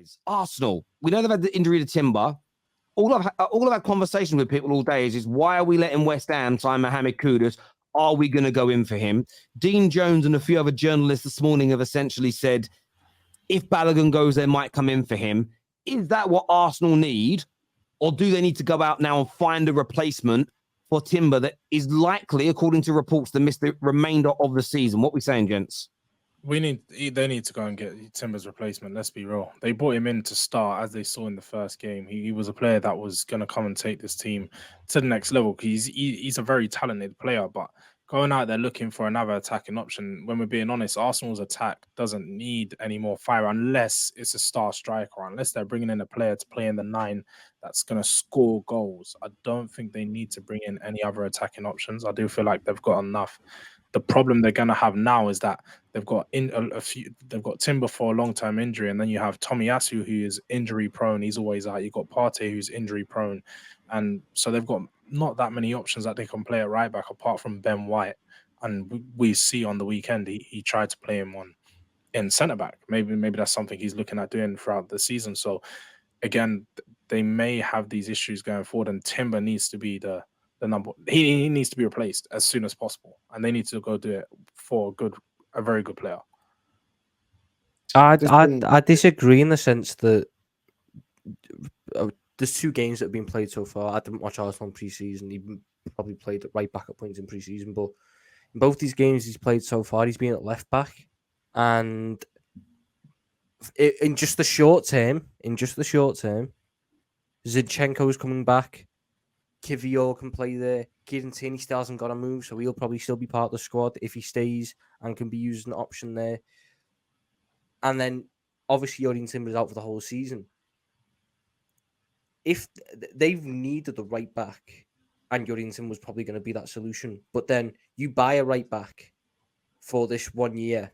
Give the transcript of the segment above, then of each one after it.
guys, Arsenal, we know they've had the injury to Timber. All I've had conversations with people all day is why are we letting West Ham sign Mohamed Kudus? Are we going to go in for him? Dean Jones and a few other journalists this morning have essentially said, if Balogun goes, they might come in for him. Is that what Arsenal need? Or do they need to go out now and find a replacement for Timber that is likely, according to reports, to miss the remainder of the season? What are we saying, gents? They need to go and get Timber's replacement. Let's be real. They brought him in to start, as they saw in the first game. He was a player that was going to come and take this team to the next level. He's a very talented player, but going out there looking for another attacking option, when we're being honest, Arsenal's attack doesn't need any more fire unless it's a star striker, unless they're bringing in a player to play in the 9 that's going to score goals. I don't think they need to bring in any other attacking options. I do feel like they've got enough. The problem they're going to have now is that they've got they've got Timber for a long-term injury, and then you have Tomiyasu, who is injury prone. He's always out. You've got Partey, who's injury prone, and so they've got not that many options that they can play at right back apart from Ben White. And we see on the weekend he tried to play him in centre back. Maybe that's something he's looking at doing throughout the season. So again, they may have these issues going forward, and Timber needs to be the number. He needs to be replaced as soon as possible, and they need to go do it for a very good player. I disagree in the sense that there's 2 games that have been played so far. I didn't watch Arsenal in pre-season. He probably played at right back at points in pre-season, but in both these games he's played so far, he's been at left back, and in just the short term, Zinchenko is coming back. Kivior can play there. Kieran Tierney still hasn't got a move, so he'll probably still be part of the squad if he stays and can be used as an option there. And then, obviously, Jordan Timber's out for the whole season. If they've needed the right back, and Jordan Timber was probably going to be that solution, but then you buy a right back for this 1 year.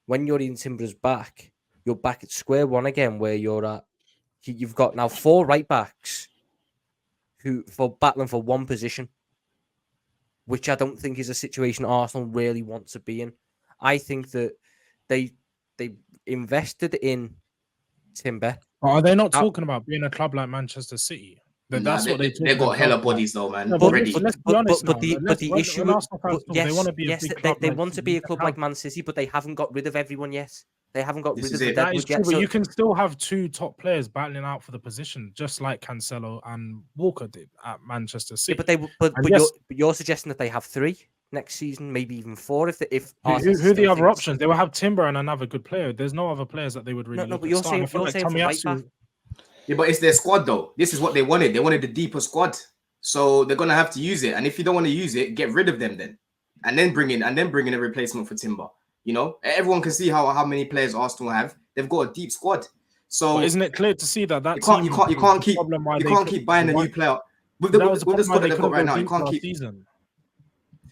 When Jordan Timber's back, you're back at square one again, where you've got now 4 right backs who for battling for one position, which I don't think is a situation Arsenal really want to be in. I think that they invested in Timber. Are they not talking about being a club like Manchester City? That's what they got hella bodies though, man. But the issue, they want to be a big club. They want to be a club like Man City, but they haven't got rid of everyone yet. They haven't got rid of the that is true, but you can still have 2 top players battling out for the position, just like Cancelo and Walker did at Manchester City. Yeah, but you're suggesting that they have 3 next season, maybe even 4. If who are the other options? They will have Timber and another good player. There's no other players that they would really. No, but you're saying for right back. Yeah, but it's their squad though. This is what they wanted. They wanted a deeper squad, so they're gonna have to use it. And if you don't want to use it, get rid of them then, and then bring in a replacement for Timber. You know, everyone can see how many players Arsenal have. They've got a deep squad. So but isn't it clear to see that you can't keep buying a new player with the squad that they've got right now? You can't keep.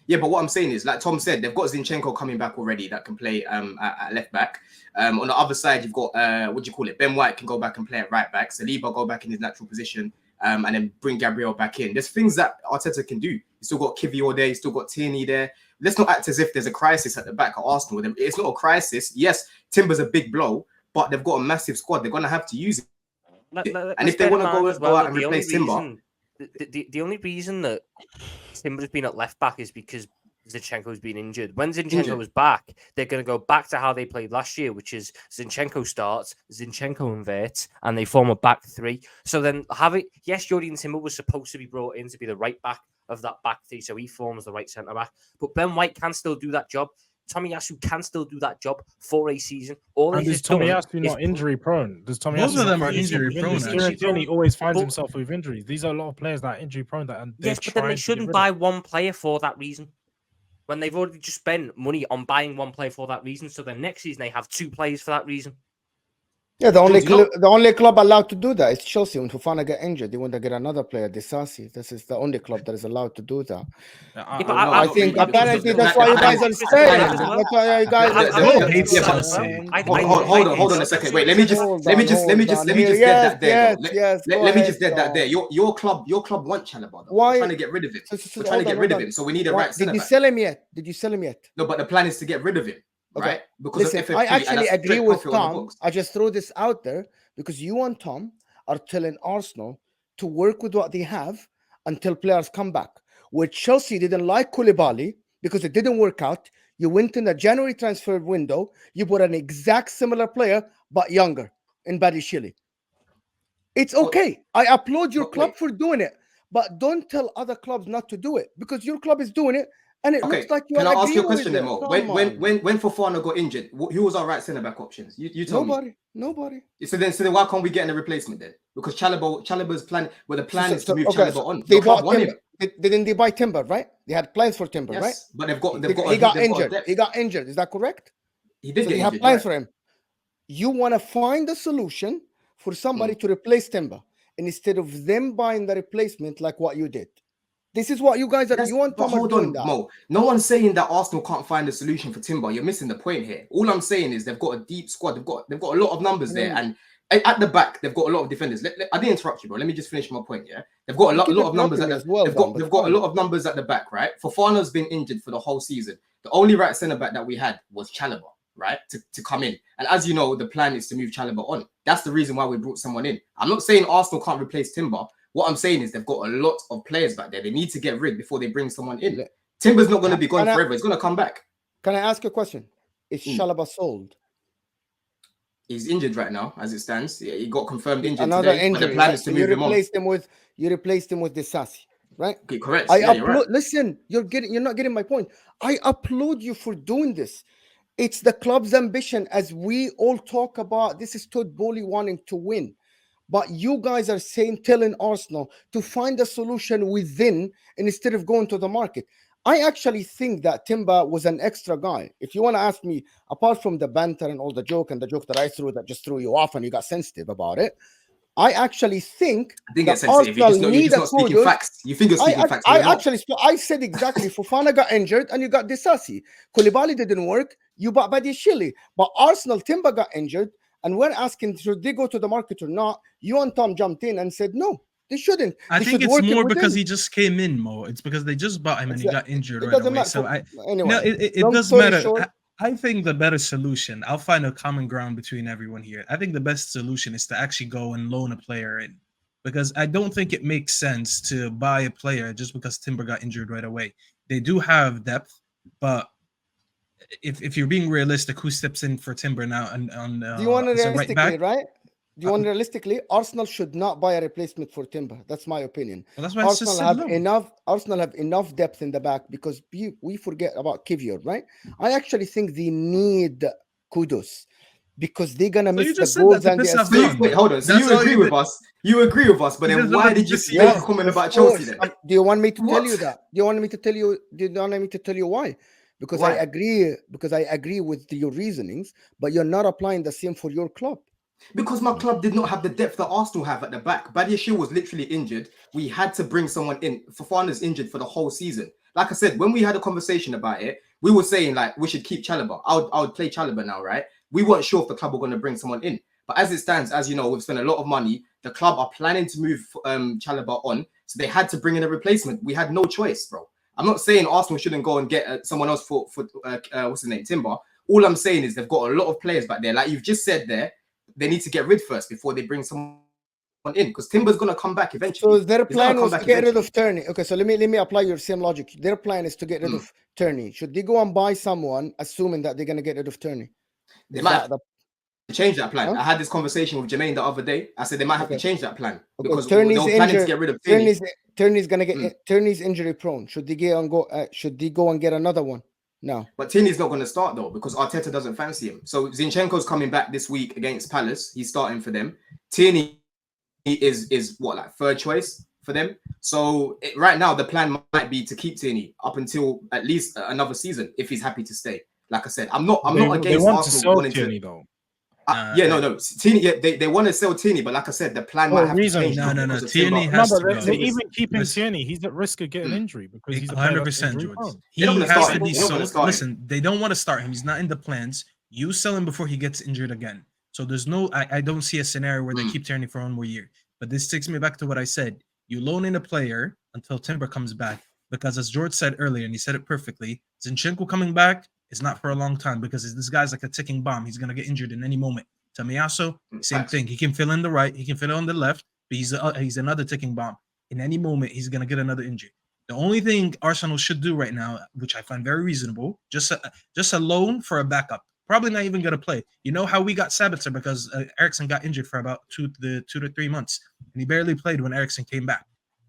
Yeah, but what I'm saying is, like Tom said, they've got Zinchenko coming back already that can play at left back. On the other side, you've got Ben White can go back and play at right back. Saliba go back in his natural position, and then bring Gabriel back in. There's things that Arteta can do. You still got Kivior there. You still got Tierney there. Let's not act as if there's a crisis at the back of Arsenal. It's not a crisis. Yes, Timber's a big blow, but they've got a massive squad. They're going to have to use it. And if they want to go out and replace Timber... The only reason that Timber's been at left back is because Zinchenko's been injured. When Zinchenko was back, they're going to go back to how they played last year, which is Zinchenko starts, Zinchenko inverts, and they form a back 3. So then Jordan Timber was supposed to be brought in to be the right back of that back 3, so he forms the right centre back. But Ben White can still do that job. Tomiyasu can still do that job for a season. Is Tomiyasu not injury prone? Most of them are injury prone. He always finds himself with injuries. These are a lot of players that are injury prone. Yes, but then they shouldn't buy one player for that reason. When they've already just spent money on buying one player for that reason, so then next season they have 2 players for that reason. Yeah, the only club allowed to do that is Chelsea. When Fofana get injured, they want to get another player, Disasi. This is the only club that is allowed to do that. I think apparently that's why you guys are staying. That's why you guys are Hold on a second. Wait, let me just dead that there. Your club want Chalobah. Why trying to get rid of him? We're trying to get rid of him, so we need a right centre back. Did you sell him yet? No, but the plan is to get rid of him. Okay. Right? Because listen, I actually agree with Tom. I just throw this out there because you and Tom are telling Arsenal to work with what they have until players come back. Where Chelsea didn't like Koulibaly because it didn't work out. You went in the January transfer window. You bought an exact similar player, but younger, in Badiashile. It's okay. I applaud your club for doing it, but don't tell other clubs not to do it because your club is doing it, and it looks like you are agreeing with it. Can I ask you a question, then, Mo? When Fofana got injured, who was our right centre back options? You tell me. Nobody. So then why can't we get in a replacement then? Because Chalobah's plan, the plan is to move Chalobah on. They bought Timber. Didn't they buy Timber, right? They had plans for Timber, right? But they've got. He got injured. He got injured. Is that correct? He did. So they have plans for him. You want to find a solution for somebody to replace Timber, and instead of them buying the replacement like what you did. This is what you guys are. You want Tom doing that? Mo. No one's saying that Arsenal can't find a solution for Timber. You're missing the point here. All I'm saying is they've got a deep squad. They've got a lot of numbers there, and at the back they've got a lot of defenders. I didn't interrupt you, bro. Let me just finish my point. Yeah, they've got a lot of numbers at the. They've got a lot of numbers at the back, right? Fofana's been injured for the whole season. The only right centre back that we had was Chalobah, right? To come in, and as you know, the plan is to move Chalobah on. That's the reason why we brought someone in. I'm not saying Arsenal can't replace Timber. What I'm saying is they've got a lot of players back there. They need to get rid before they bring someone in. Timber's not going to be gone forever. It's going to come back. Can I ask you a question? Is Chalobah sold? He's injured right now, as it stands. Yeah, he got confirmed injured Another today. Injury, but the plan is to move him on. You replaced him with Disasi, right? Okay, correct. You're right. Listen, you're not getting my point. I applaud you for doing this. It's the club's ambition, as we all talk about. This is Todd Bowley wanting to win. But you guys are telling Arsenal to find a solution within instead of going to the market. I actually think that Timber was an extra guy. If you want to ask me, apart from the banter and all the joke that I threw that just threw you off and you got sensitive about it, I actually think that Arsenal need a speaking facts. You think you're speaking facts. I said exactly. Fofana got injured and you got Disasi. Koulibaly didn't work. You bought Badiashile. But Arsenal, Timber got injured. And we're asking, should they go to the market or not? You and Tom jumped in and said, no, they shouldn't. I think it's more because he just came in, Mo. It's because they just bought him and he got injured right away. So it doesn't matter. I think the better solution, I'll find a common ground between everyone here. I think the best solution is to actually go and loan a player in. Because I don't think it makes sense to buy a player just because Timber got injured right away. They do have depth, but if you're being realistic, who steps in for Timber now? Do you want to realistically, right? Do you want realistically? Arsenal should not buy a replacement for Timber. That's my opinion. Well, that's why Arsenal have enough depth in the back because we forget about Kivior, right? I actually think they need Kudus because they're gonna miss the goals and the Wait, hold on. So you agree with us? You agree with us, but then why did you make a comment about Chelsea then? Do you want me to tell you that? Do you want me to tell you why? Because why? I agree with your reasonings, but you're not applying the same for your club. Because my club did not have the depth that Arsenal have at the back. Badiashile was literally injured. We had to bring someone in. Fofana's injured for the whole season. Like I said, when we had a conversation about it, we were saying like we should keep Chalobah. I would play Chalobah now, right? We weren't sure if the club were going to bring someone in. But as it stands, as you know, we've spent a lot of money. The club are planning to move Chalobah on. So they had to bring in a replacement. We had no choice, bro. I'm not saying Arsenal shouldn't go and get someone else for what's his name, Timber. All I'm saying is they've got a lot of players back there. Like you've just said there, they need to get rid first before they bring someone in because Timber's going to come back eventually. So their plan was to get rid of Tierney. Okay, so let me apply your same logic. Their plan is to get rid of Tierney. Should they go and buy someone assuming that they're going to get rid of Tierney? They might have to change that plan. Huh? I had this conversation with Jermaine the other day. I said they might have to change that plan because they're planning to get rid of Tierney. Tierney's going to get Tierney's injury prone. Should they go and get another one? No. But Tierney's not going to start though because Arteta doesn't fancy him. So Zinchenko's coming back this week against Palace. He's starting for them. Tierney is what, like third choice for them. So right now the plan might be to keep Tierney up until at least another season if he's happy to stay. Like I said, I'm not against Arsenal wanting Tierney though. Tierney. They want to sell Tierney, but like I said, the plan might have to change. No. Tierney has to go. Even keeping Tierney, he's at risk of getting injury because he's 100%. George. He has to be sold. Listen, they don't want to start him. He's not in the plans. You sell him before he gets injured again. So there's no. I don't see a scenario where they keep Tierney for one more year. But this takes me back to what I said. You loan in a player until Timber comes back because, as George said earlier, and he said it perfectly, Zinchenko coming back is not for a long time because this guy's like a ticking bomb. He's going to get injured in any moment. Tomiyasu, same thing. He can fill in the right, he can fill in on the left, but he's another ticking bomb. In any moment, he's gonna get another injury. The only thing Arsenal should do right now, which I find very reasonable, just a loan for a backup. Probably not even gonna play. You know how we got Sabitzer because Eriksen got injured for about 2 to 3 months, and he barely played when Eriksen came back.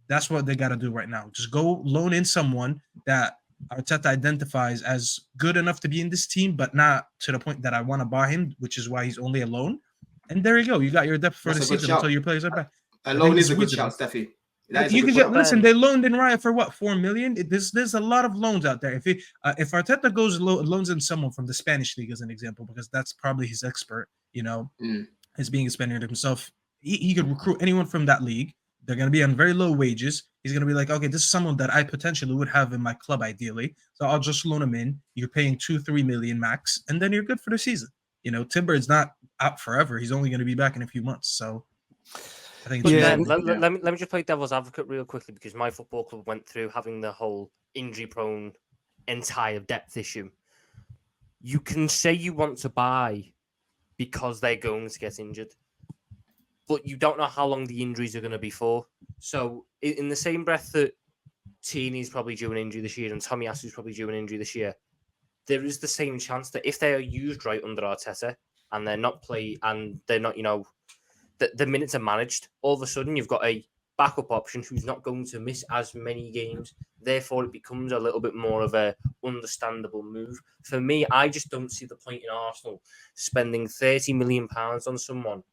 That's what they got to do right now. Just go loan in someone that Arteta identifies as good enough to be in this team, but not to the point that I want to buy him, which is why he's only a loan. And there you go. You got your depth for the season until your players are back. A loan is a good shout, Steffi. You can just listen. They loaned in Raya for what, 4 million? There's a lot of loans out there. If Arteta goes loans in someone from the Spanish league as an example, because that's probably his expert, as being a Spaniard himself, he could recruit anyone from that league. They're going to be on very low wages. He's going to be like, okay, this is someone that I potentially would have in my club ideally, so I'll just loan him in. You're paying 2-3 million max, and then you're good for the season. Timber is not out forever. He's only going to be back in a few months, so. I think let me just play devil's advocate real quickly because my football club went through having the whole injury-prone entire depth issue. You can say you want to buy because they're going to get injured, but you don't know how long the injuries are going to be for. So in the same breath that Tini's probably due an injury this year and Tomiyasu's probably due an injury this year, there is the same chance that if they are used right under Arteta and they're not the minutes are managed, all of a sudden you've got a backup option who's not going to miss as many games. Therefore, it becomes a little bit more of a understandable move. For me, I just don't see the point in Arsenal spending £30 million on someone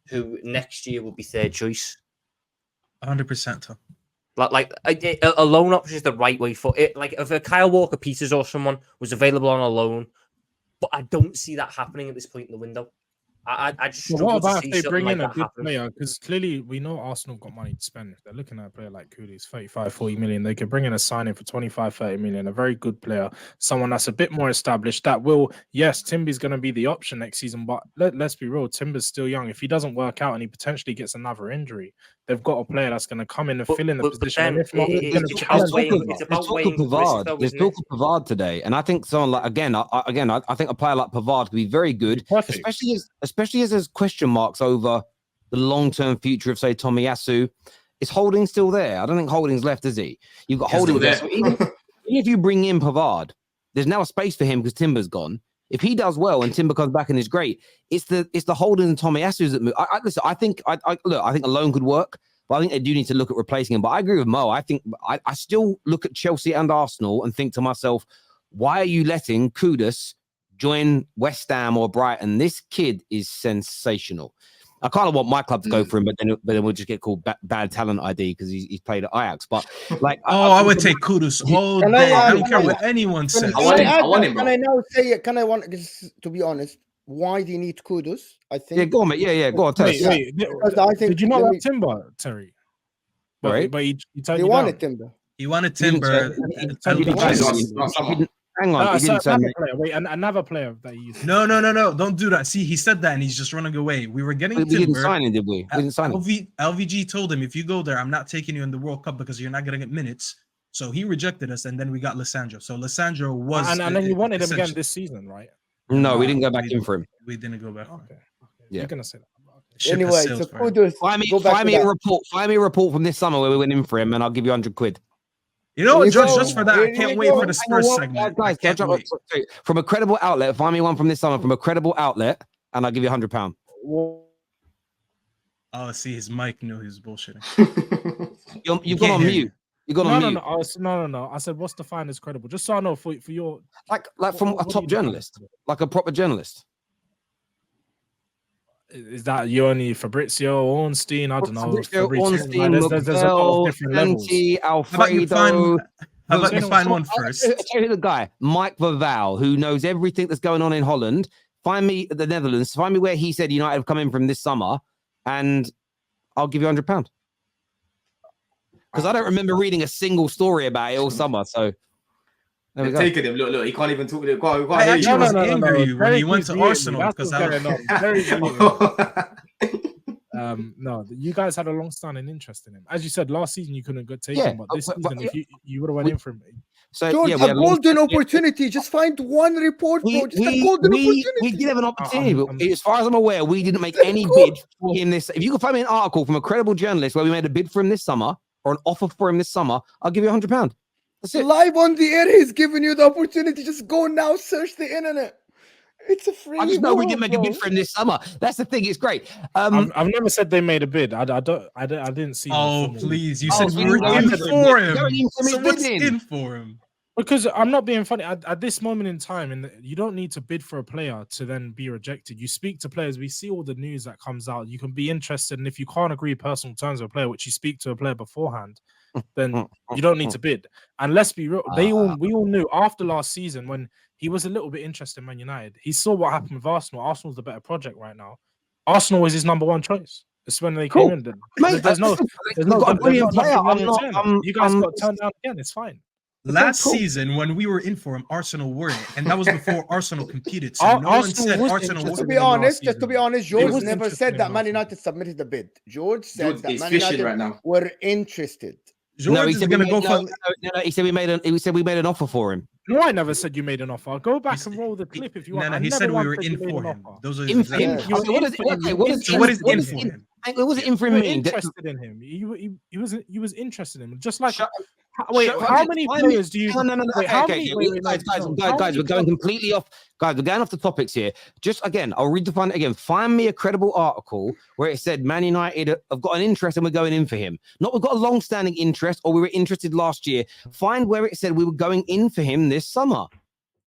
who next year will be third choice. 100%. Like a loan option is the right way for it. Like if a Kyle Walker-Peters or someone was available on a loan, but I don't see that happening at this point in the window. I just what about if they bring in a good player? Because clearly we know Arsenal got money to spend. If they're looking at a player like Kudus, 35-40 million, they could bring in a signing for 25-30 million, a very good player, someone that's a bit more established. That will, yes, Timber's going to be the option next season, but let's be real, Timber's still young. If he doesn't work out and he potentially gets another injury, they've got a player that's going to come in and fill in the position. There's talk of Pavard today, and I think someone like I think a player like Pavard could be very good, especially as there's question marks over the long-term future of, say, Tomiyasu. Is Holding still there? I don't think Holding's left, is he? You've got Holding there. So even if you bring in Pavard, there's now a space for him because Timber's gone. If he does well and Timber comes back and is great, it's the Holding and Tomiyasu's that move. Listen, I think a loan could work, but I think they do need to look at replacing him. But I agree with Mo. I think I still look at Chelsea and Arsenal and think to myself, why are you letting Kudus join West Ham or Brighton? This kid is sensational. I kind of want my club to go for him, but then we'll just get called bad talent ID because he's played at Ajax. But like, I would take Kudus all day. I don't care what anyone says. I want him. Can I now say it? To be honest, why do you need Kudus? I think. Yeah, go on, mate. Yeah, go on. Tell us. Did you not like Timber, Terry? Right. But he wanted Timber. He wanted Timber. Hang on. Another player that he used. No. Don't do that. See, he said that and he's just running away. We were getting Timber. We didn't sign him, did we? We didn't sign him. LVG told him, if you go there, I'm not taking you in the World Cup because you're not going to get minutes. So he rejected us, and then we got Lissandro. So Lissandro was... And then you wanted him again this season, right? No, we didn't go back in for him. We didn't go back. Okay. Yeah. You're going to say that. Anyway, so Kudus... Find me a report from this summer where we went in for him, and I'll give you 100 quid. You know what, just for that, I can't wait for the Spurs segment. Guys, from a credible outlet, find me one from this summer from a credible outlet, and I'll give you £100. Oh, see, his mic knew he was bullshitting. You've gone on mute. You got on mute. No. I said, what's the finest credible? Just so I know for your like from a top journalist, like a proper journalist. Is that you only Fabrizio Ornstein? I don't know. Fabrizio Ornstein, there's a lot of different levels. Alfredo. How about you find one first? Tell you the guy, Mike Verval, who knows everything that's going on in Holland. Find me the Netherlands. Find me where he said United have come in from this summer, and I'll give you £100. Because I don't remember reading a single story about it all summer. So they're taking him. Look, he can't even talk to him. I actually was angry when he went to Arsenal because no, you guys had a long-standing interest in him. As you said, last season you couldn't take him, but this season, if you would have went in for him. So George, yeah, we a golden opportunity. Just find one report, bro. Just a golden opportunity. We did have an opportunity, but as far as I'm aware, we didn't make any bid for him this. If you can find me an article from a credible journalist where we made a bid for him this summer or an offer for him this summer, I'll give you £100. That's it. Live on the air, he's giving you the opportunity. Just go now, search the internet. It's a free. I just know we didn't make a bid for him this summer. That's the thing. It's great. I've never said they made a bid. I didn't see. Oh please! You said we were in for him. So what's in for him? Because I'm not being funny. At this moment in time, you don't need to bid for a player to then be rejected. You speak to players. We see all the news that comes out. You can be interested, and if you can't agree personal terms with a player, which you speak to a player beforehand, then you don't need to bid. And let's be real, we all knew after last season when he was a little bit interested in Man United. He saw what happened with Arsenal. Arsenal's the better project right now. Arsenal is his number one choice. It's when they came in. There's no you guys got turned down again. It's fine. Last season, when we were in for him, Arsenal weren't, and that was before Arsenal competed. So no one said Arsenal wasn't. Just to be honest, George never said that Man United submitted the bid. George said that Man United were interested. George is going to go for. No, he said we made an offer for him. No, I never said you made an offer. Go back and roll the clip if you want. No, he said we were in for him. Those are in for him. What is in for him? What was it in for him? Interested in him. He was interested in him. Just like. Wait, how many players do you? No. Guys, we're going completely off. Guys, we're going off the topics here. Just again, I'll read the fine again. Find me a credible article where it said Man United have got an interest and we're going in for him. Not we've got a long-standing interest or we were interested last year. Find where it said we were going in for him this summer.